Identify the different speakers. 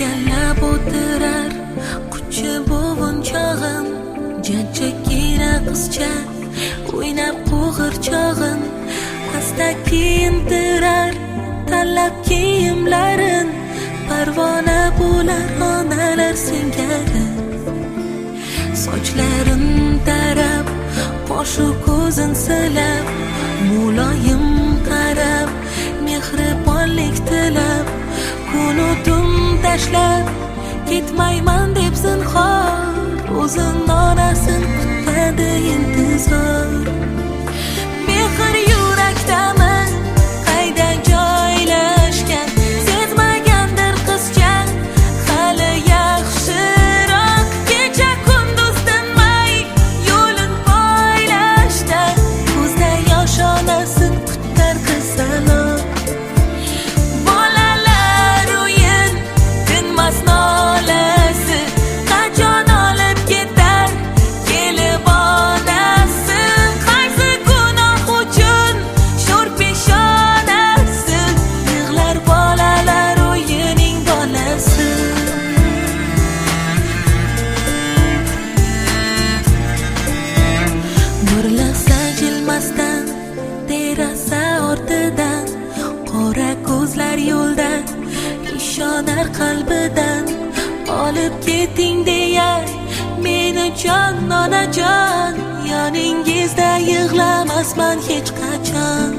Speaker 1: Yallab o'tirar kuchi buvunchog'im, jajjagina qizcha o'ynab qo'g'irchog'in, asta kiyintirar tanlab kiyimlarin, parvona bo'lar onalar singari. Sochlarin tarab, qoshu ko'zin silab, muloyim qarab, mehribonlik tilab, kunu tun tashlab ketmayman deb zinhor, o'zin onasin kutadi intizor. Mehr yurakdami, qayda joylashgan, sezmagandir qizcha hali yaxshiroq. Kecha kunduz tinmay yo'lin poylashda, ko'zda yosh onasin kutar qizaloq. Bolalar o'yin tinmas nolasi, qachon olib ketar kelib onasi. Qaysi gunoh uchun sho'r peshonasi, yig'lar bolalar o'yining bolasi. Bir lahza jilmasdan, deraza ortidan, qora ko'zlar yo'lda ishonar qalbidan. Olib keting deyar meni jon onajon, yoningizda yig'lamasman hech qachon.